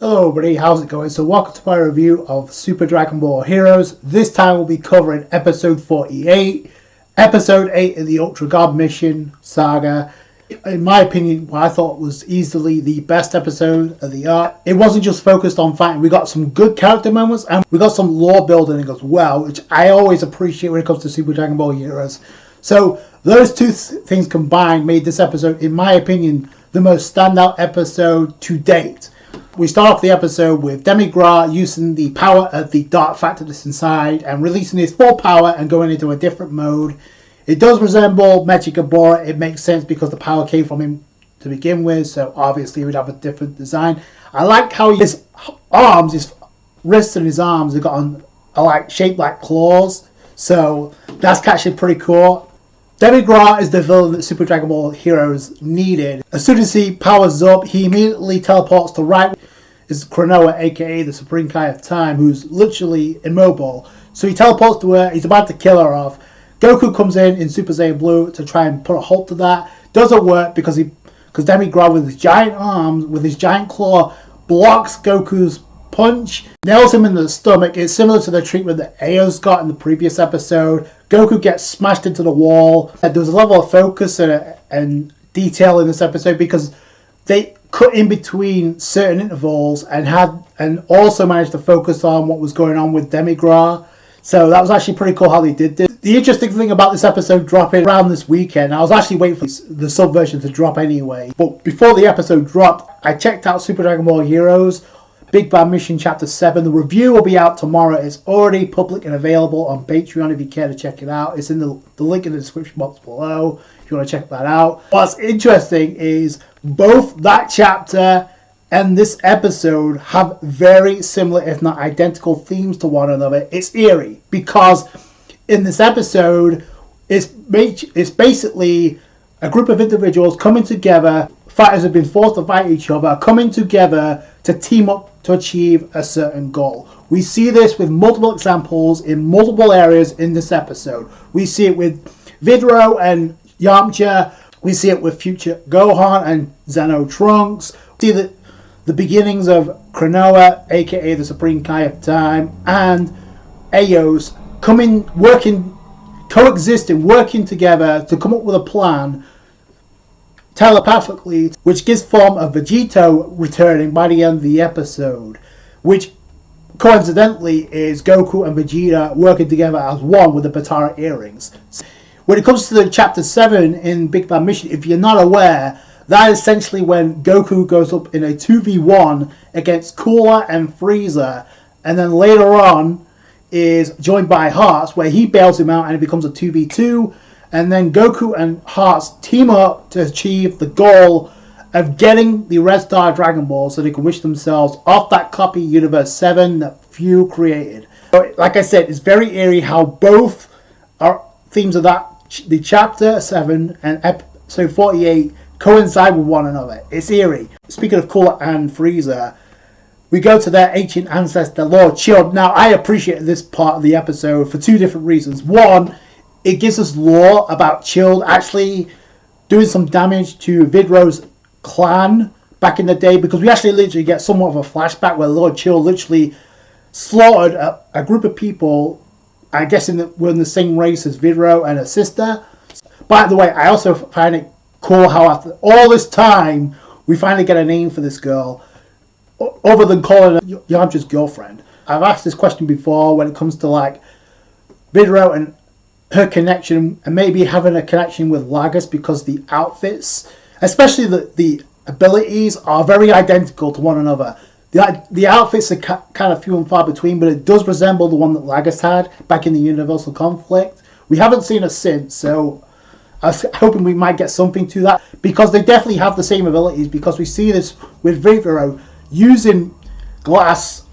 Hello everybody, how's it going? So welcome to my review of Super Dragon Ball Heroes. This time we'll be covering episode 48, episode 8 of the Ultra God Mission saga. In my opinion, what I thought was easily the best episode of the arc. It wasn't just focused on fighting, we got some good character moments and we got some lore building as well, which I always appreciate when it comes to Super Dragon Ball Heroes. So those two things combined made this episode, in my opinion, the most standout episode to date. We start off the episode with Demigra using the power of the dark factor that's inside and releasing his full power and going into a different mode. It does resemble Vegito. It makes sense because the power came from him to begin with, so obviously he would have a different design. I like how his arms, his wrists and his arms have got shaped like claws, so that's actually pretty cool. Demigra is the villain that Super Dragon Ball Heroes needed. As soon as he powers up, he immediately teleports to right is Kranoa, aka the Supreme Kai of Time, who's literally immobile. So he teleports to her, he's about to kill her off. Goku comes in Super Saiyan Blue to try and put a halt to that. Doesn't work because Demigra with his giant arms, with his giant claw, blocks Goku's punch, nails him in the stomach. It's similar to the treatment that Ao's got in the previous episode. Goku gets smashed into the wall. There was a level of focus and detail in this episode because they cut in between certain intervals and also managed to focus on what was going on with Demigra. So that was actually pretty cool how they did this. The interesting thing about this episode dropping around this weekend, I was actually waiting for the sub version to drop anyway. But before the episode dropped, I checked out Super Dragon Ball Heroes Big Bad Mission Chapter 7. The review will be out tomorrow. It's already public and available on Patreon if you care to check it out. It's in the link in the description box below if you want to check that out. What's interesting is both that chapter and this episode have very similar, if not identical, themes to one another. It's eerie because in this episode, it's basically a group of individuals coming together. Fighters have been forced to fight each other, coming together to team up to achieve a certain goal. We see this with multiple examples in multiple areas in this episode. We see it with Vegito and Yamacha. We see it with future Gohan and Zeno Trunks. We see the beginnings of Kranoa, aka the Supreme Kai of Time, and Aos coexisting, working together to come up with a plan telepathically, which gives form of Vegito returning by the end of the episode, which coincidentally is Goku and Vegeta working together as one with the Patara earrings. When it comes to the chapter 7 in Big Bad Mission, if you're not aware, that is essentially when Goku goes up in a 2v1 against Cooler and Frieza, and then later on is joined by Hearts, where he bails him out and it becomes a 2v2. And then Goku and Hearts team up to achieve the goal of getting the Red Star Dragon Ball so they can wish themselves off that copy Universe 7 that few created. So, like I said, it's very eerie how both are themes of the chapter 7 and episode 48 coincide with one another. It's eerie. Speaking of Cooler and Frieza, we go to their ancient ancestor, Lord Chilled. Now, I appreciate this part of the episode for two different reasons. One, it gives us lore about Chilled actually doing some damage to Vidro's clan back in the day, because we actually literally get somewhat of a flashback where Lord Chilled literally slaughtered a group of people, I guess were in the same race as Vidro and her sister. By the way, I also find it cool how after all this time we finally get a name for this girl, other than calling her Yamcha's girlfriend. I've asked this question before when it comes to like Vidro and her connection, and maybe having a connection with Lagos, because the outfits, especially the abilities, are very identical to one another. The outfits are kind of few and far between, but it does resemble the one that Lagos had back in the Universal Conflict. We haven't seen her since, so I was hoping we might get something to that, because they definitely have the same abilities, because we see this with Vegito using glass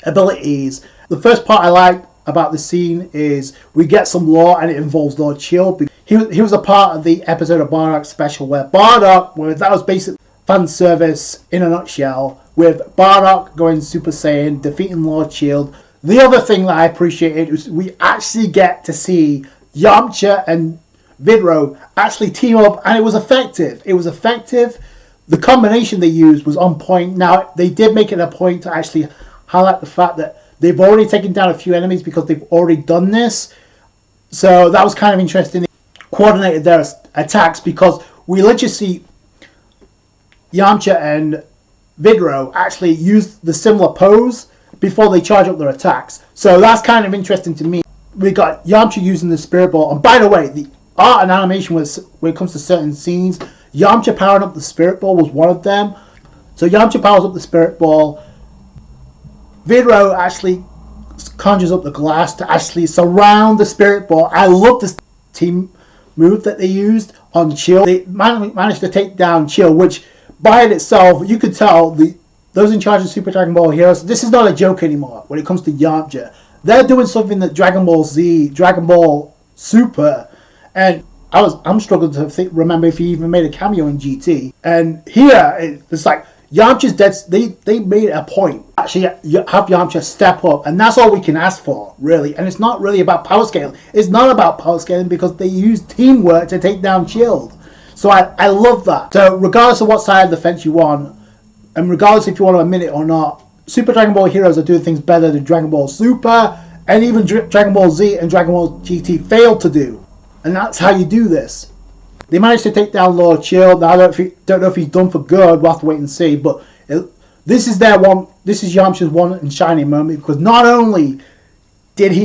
abilities. The first part I like about the scene is we get some lore, and it involves Lord Chilled. He was a part of the episode of Bardock Special where that was basic fan service in a nutshell, with Bardock going Super Saiyan, defeating Lord Chilled. The other thing that I appreciated was we actually get to see Yamcha and Vidro actually team up, and it was effective. the combination they used was on point. Now, they did make it a point to actually highlight the fact that they've already taken down a few enemies because they've already done this. So that was kind of interesting. They coordinated their attacks because we literally see Yamcha and Vegito actually use the similar pose before they charge up their attacks. So that's kind of interesting to me. We got Yamcha using the Spirit Ball. And by the way, the art and animation was, when it comes to certain scenes, Yamcha powering up the Spirit Ball was one of them. So Yamcha powers up the Spirit Ball. Vegito actually conjures up the glass to actually surround the Spirit Ball. I love this team move that they used on Chill. They managed to take down Chill, which by itself, you could tell those in charge of Super Dragon Ball Heroes, this is not a joke anymore when it comes to Yamcha. They're doing something that Dragon Ball Z, Dragon Ball Super, and I'm struggling to remember if he even made a cameo in GT. And here, it's like Yamcha's dead. They made a point actually have Yamcha step up, and that's all we can ask for, really. And it's not really about power scaling. It's not about power scaling because they use teamwork to take down Chilled. So I love that. So regardless of what side of the fence you on, and regardless if you want to admit it or not, Super Dragon Ball Heroes are doing things better than Dragon Ball Super, and even Dragon Ball Z and Dragon Ball GT failed to do. And that's how you do this. They managed to take down Lord Chill. Now, I don't know if he's done for good. We'll have to wait and see. But this is their one. This is Yamcha's one and shining moment, because not only did he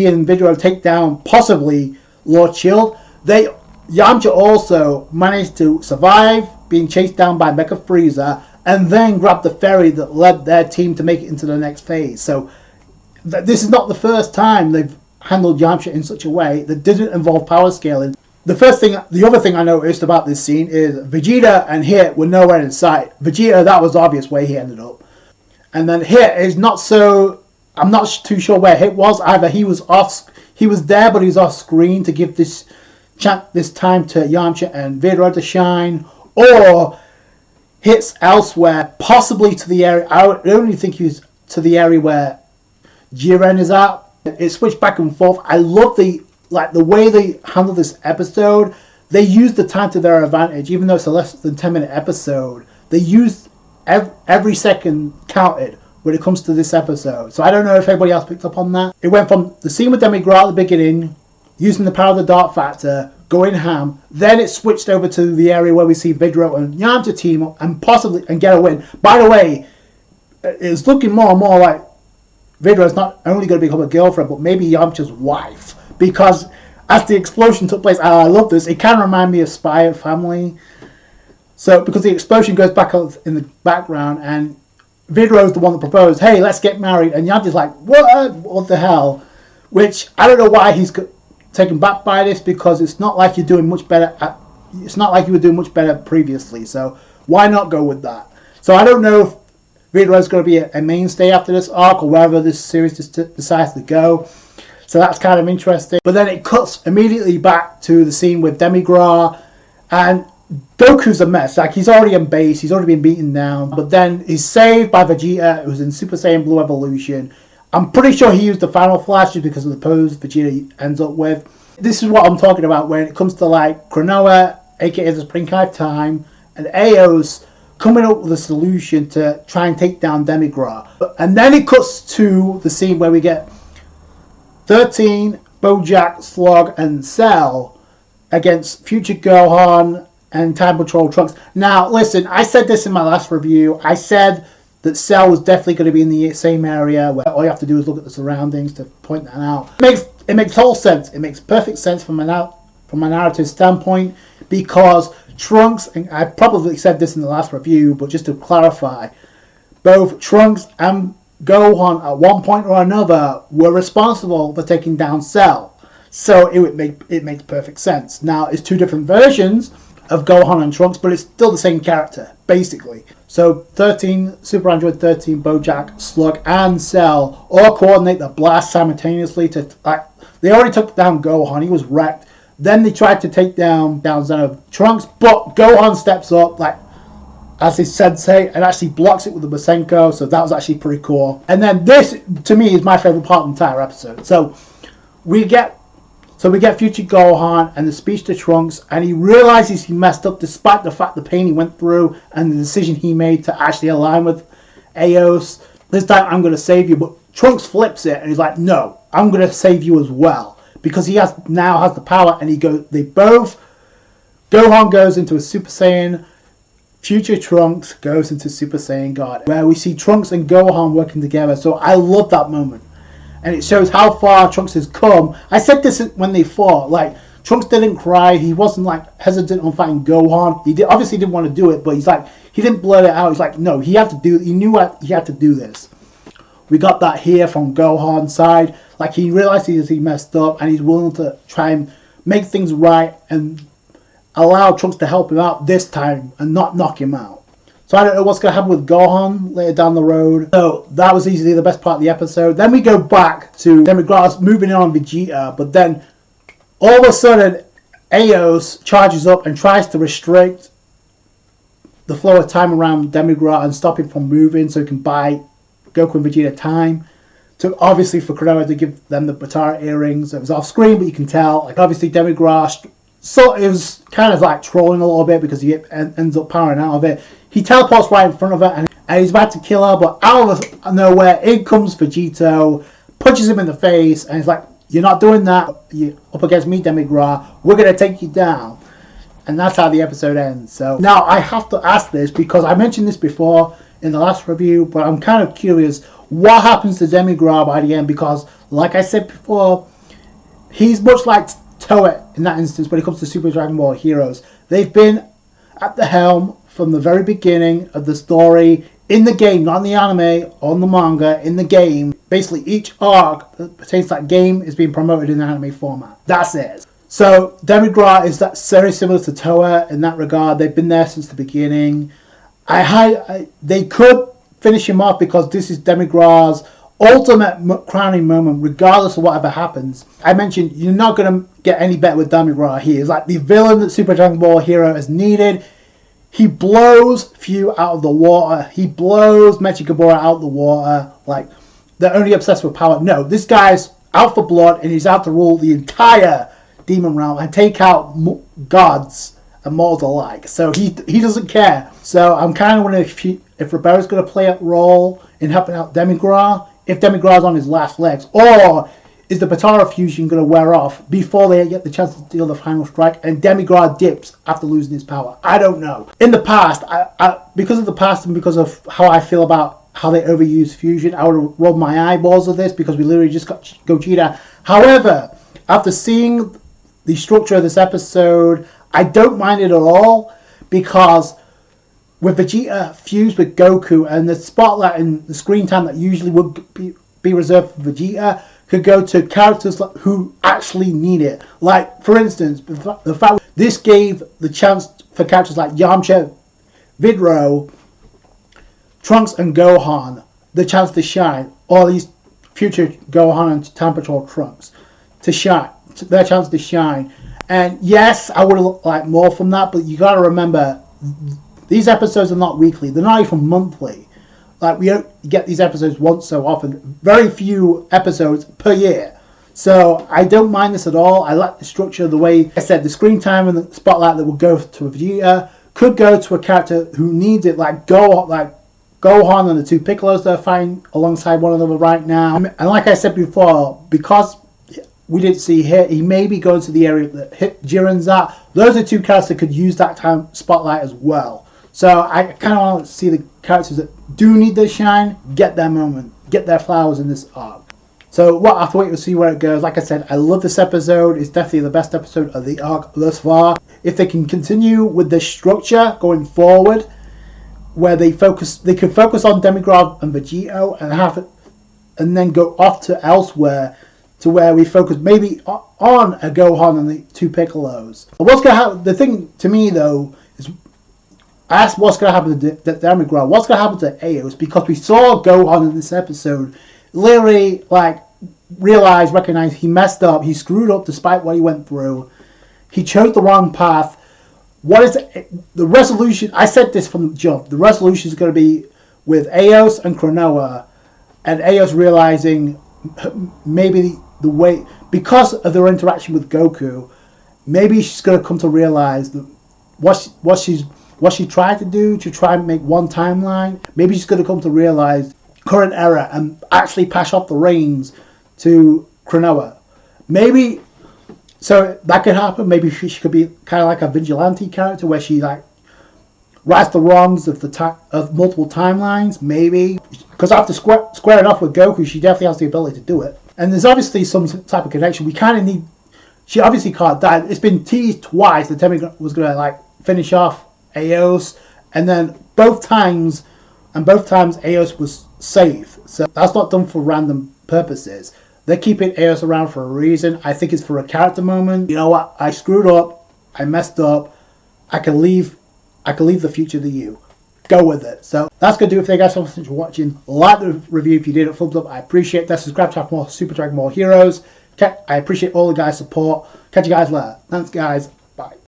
and Vegito take down possibly Lord Chill, Yamcha also managed to survive being chased down by Mecha Frieza, and then grab the ferry that led their team to make it into the next phase. So this is not the first time they've handled Yamcha in such a way that didn't involve power scaling. The other thing I noticed about this scene is Vegeta and Hit were nowhere in sight. Vegeta, that was obvious where he ended up. And then Hit is not so... I'm not too sure where Hit was. Either he was there, but he was off screen to give this time to Yamcha and Vegeta to shine, or Hit's elsewhere, possibly to the area. I only think he was to the area where Jiren is at. It switched back and forth. I love the way they handle this episode. They used the time to their advantage, even though it's a less than 10-minute episode. They used every second counted when it comes to this episode. So I don't know if everybody else picked up on that. It went from the scene with Demigra at the beginning, using the power of the Dark Factor, going ham. Then it switched over to the area where we see Vegito and Yamcha team up and get a win. By the way, it's looking more and more like Vegito's not only going to become a girlfriend, but maybe Yamcha's wife. Because as the explosion took place, I love this, it kind of reminded me of Spy Family. So, because the explosion goes back in the background, and Vegito's the one that proposed, hey, let's get married. And Yamcha's like, what the hell? Which, I don't know why he's taken back by this, because it's not like you're doing much better. It's not like you were doing much better previously. So, why not go with that? So, I don't know if Vegito's going to be a mainstay after this arc, or wherever this series decides to go. So that's kind of interesting. But then it cuts immediately back to the scene with Demigra, and Goku's a mess. Like, he's already in base, he's already been beaten down, but then he's saved by Vegeta, who's in Super Saiyan Blue Evolution. I'm pretty sure he used the final flash just because of the pose Vegeta ends up with. This is what I'm talking about when it comes to like Cronoa, aka the Spring Hive Time, and Aos coming up with a solution to try and take down Demigra. And then it cuts to the scene where we get 13, Bojack, Slug, and Cell against Future Gohan and Time Patrol Trunks. Now, listen, I said this in my last review. I said that Cell was definitely going to be in the same area, where all you have to do is look at the surroundings to point that out. It makes total sense. It makes perfect sense from a narrative standpoint, because Trunks, and I probably said this in the last review, but just to clarify, both Trunks and Gohan at one point or another were responsible for taking down Cell. So it makes perfect sense. Now, it's two different versions of Gohan and Trunks, but it's still the same character, basically. So 13, Super Android 13, Bojack, Slug, and Cell all coordinate the blast simultaneously to they already took down Gohan, he was wrecked. Then they tried to take down Xeno Trunks, but Gohan steps up, as his sensei, and actually blocks it with the Masenko, so that was actually pretty cool. And then this, to me, is my favourite part of the entire episode. So we get So we get future Gohan and the speech to Trunks, and he realizes he messed up despite the fact the pain he went through and the decision he made to actually align with Eos. This time I'm going to save you, but Trunks flips it and he's like, no, I'm going to save you as well, because he now has the power. And Gohan goes into a Super Saiyan, future Trunks goes into Super Saiyan God, where we see Trunks and Gohan working together. So I love that moment. And it shows how far Trunks has come. I said this when they fought. Like, Trunks didn't cry. He wasn't like hesitant on fighting Gohan. He obviously didn't want to do it, but he's like, he didn't blurt it out. He's like, no, he knew what he had to do this. We got that here from Gohan's side. Like, he realizes he messed up and he's willing to try and make things right and allow Trunks to help him out this time and not knock him out. So I don't know what's going to happen with Gohan later down the road. So that was easily the best part of the episode. Then we go back to Demigra moving in on Vegeta, but then all of a sudden Eos charges up and tries to restrict the flow of time around Demigra and stop him from moving so he can buy Goku and Vegeta time. So obviously for Konoha to give them the Batara earrings. It was off screen, but you can tell. Like, obviously Demigra, so it was kind of like trolling a little bit because he ends up powering out of it. He teleports right in front of her and he's about to kill her, but out of nowhere in comes Vegito, punches him in the face, and he's like, you're not doing that. You're up against me, Demigra. We're going to take you down. And that's how the episode ends. So now I have to ask this, because I mentioned this before in the last review, but I'm kind of curious what happens to Demigra by the end, because like I said before, he's much like Toei in that instance when it comes to Super Dragon Ball Heroes. They've been at the helm from the very beginning of the story in the game, not in the anime, on the manga, in the game. Basically each arc that pertains to that game is being promoted in the anime format. That's it. So Demigra is that very similar to Toei in that regard. They've been there since the beginning. They could finish him off because this is Demigra's ultimate crowning moment, regardless of whatever happens. I mentioned you're not going to get any better with Demigra. He is like the villain that Super Dragon Ball Hero has needed. He blows Few out of the water. He blows Mechikabura out of the water. Like, they're only obsessed with power. No, this guy's out for blood, and he's out to rule the entire demon realm and take out gods and mortals alike. So he doesn't care. So I'm kind of wondering if Rebel's going to play a role in helping out Demigra, if Demigra's on his last legs, or is the Batara fusion going to wear off before they get the chance to deal the final strike and Demigra dips after losing his power? I don't know. In the past, because of the past and because of how I feel about how they overuse fusion, I would have rolled my eyeballs at this because we literally just got Gogeta. However, after seeing the structure of this episode, I don't mind it at all, because with Vegeta fused with Goku and the spotlight and the screen time that usually would be reserved for Vegeta could go to characters who actually need it. Like, for instance, the fact this gave the chance for characters like Yamacha, Vidro, Trunks and Gohan the chance to shine, or these future Gohan and Time Patrol Trunks to shine, their chance to shine. And yes, I would have liked more from that, but you gotta remember, these episodes are not weekly, they're not even monthly. Like, we don't get these episodes once so often, very few episodes per year. So I don't mind this at all. I like the structure, the way I said, the screen time and the spotlight that will go to a Vegeta could go to a character who needs it, like Gohan and the two Piccolos that are fighting alongside one another right now. And like I said before, because we didn't see here, he may be going to the area that hit Jiren's at. Those are two characters that could use that time spotlight as well. So I kind of want to see the characters that do need their shine get their moment, get their flowers in this arc. So we'll have to wait to see where it goes. Like I said, I love this episode. It's definitely the best episode of the arc thus far. If they can continue with this structure going forward, where they could focus on Demigra and Vegito and then go off to elsewhere, to where we focus maybe on a Gohan and the two Piccolos. But what's going to happen? The thing to me though is, ask what's going to happen to Demigra. What's going to happen to Eos? Because we saw Gohan in this episode literally recognize he messed up, he screwed up despite what he went through. He chose the wrong path. What is the resolution? I said this from the jump. The resolution is going to be with Eos and Konoha, and Eos realizing maybe the way, because of their interaction with Goku, maybe she's gonna come to realize that what she tried to do to try and make one timeline. Maybe she's gonna come to realize current era and actually pass off the reins to Cronoa. Maybe so that could happen. Maybe she could be kind of like a vigilante character where she like rights the wrongs of of multiple timelines. Maybe because after squaring off with Goku, she definitely has the ability to do it. And there's obviously some type of connection. We kind of need. She obviously can't die. It's been teased twice that Demigra was gonna like finish off Eos, and then both times Eos was saved. So that's not done for random purposes. They're keeping Eos around for a reason. I think it's for a character moment. You know what? I screwed up. I messed up. I can leave the future to you. Go with it. So that's going to do it for you guys. Thanks for watching. Like the review if you did it. Thumbs up. I appreciate that. Subscribe to have more Super Dragon Ball Heroes. I appreciate all the guys' support. Catch you guys later. Thanks, guys. Bye.